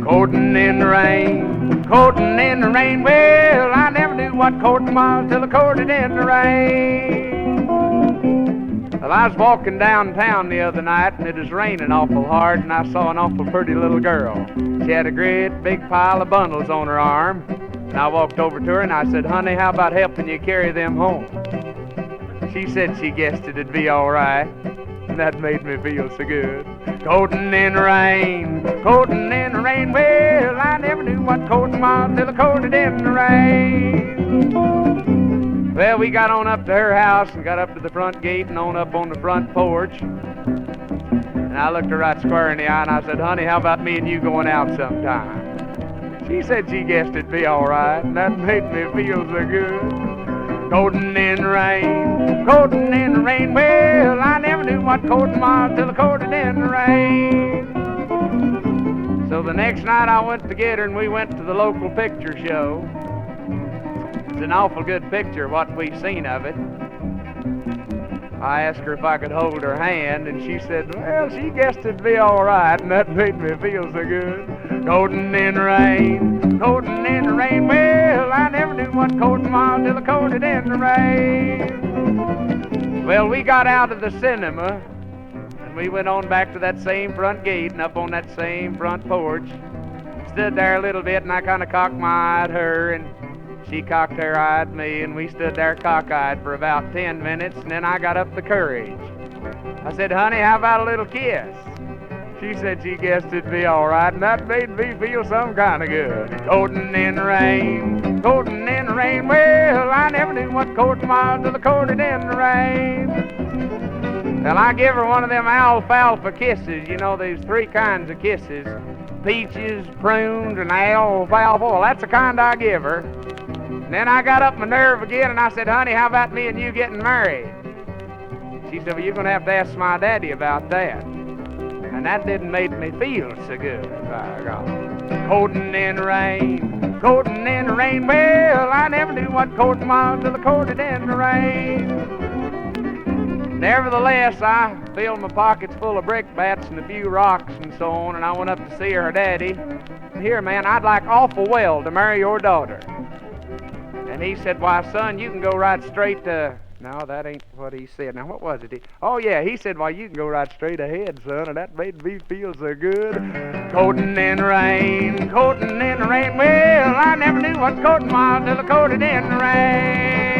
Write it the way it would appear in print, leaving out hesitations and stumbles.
Courting in the rain, courting in the rain. Well, I never knew what courting was till I courted in the rain. Well, I was walking downtown the other night, and it was raining awful hard, and I saw an awful pretty little girl. She had a great big pile of bundles on her arm, and I walked over to her, and I said, "Honey, how about helping you carry them home?" She said she guessed it'd be all right, and that made me feel so good. Courting in the rain, courting in the rain. Well, I never knew what courting was till I courted in the rain. Well, we got on up to her house and got up to the front gate and on up on the front porch. And I looked her right square in the eye and I said, "Honey, how about me and you going out sometime?" She said she guessed it'd be all right, and that made me feel so good. Courting in the rain, courting in the rain. Well, I never knew what courting was till I courted in the rain. So the next night I went to get her and we went to the local picture show. It's an awful good picture, what we seen of it. I asked her if I could hold her hand, and she said, well, she guessed it'd be all right, and that made me feel so good. Courting in the rain, courting in the rain. Well, I never knew what courting was till I courted in the rain. Well, we got out of the cinema, and we went on back to that same front gate and up on that same front porch. Stood there a little bit, and I kind of cocked my eye at her, and she cocked her eye at me, and we stood there cockeyed for about 10 minutes, and then I got up the courage. I said, "Honey, how about a little kiss?" She said she guessed it'd be all right, and that made me feel some kind of good. Courting in the rain, courting in the rain. Well, I never knew what courting was till I courted in the rain. Well, I give her one of them alfalfa kisses. You know, there's 3 kinds of kisses. Peaches, prunes, and alfalfa. Well, that's the kind I give her. Then I got up my nerve again and I said, "Honey, how about me and you getting married?" She said, "Well, you're going to have to ask my daddy about that." And that didn't make me feel so good. By God. Courting in the rain, courting in the rain. Well, I never knew what courting was till I courted in the rain. Nevertheless, I filled my pockets full of brickbats and a few rocks and so on, and I went up to see her daddy. "Here, man, I'd like awful well to marry your daughter." And he said, "Why, son, you can go right straight to..." No, that ain't what he said. Now, what was it? Oh, yeah, he said, "Why, you can go right straight ahead, son," and that made me feel so good. Courting in the rain, courting in the rain. Well, I never knew what courting was till I courted in the rain.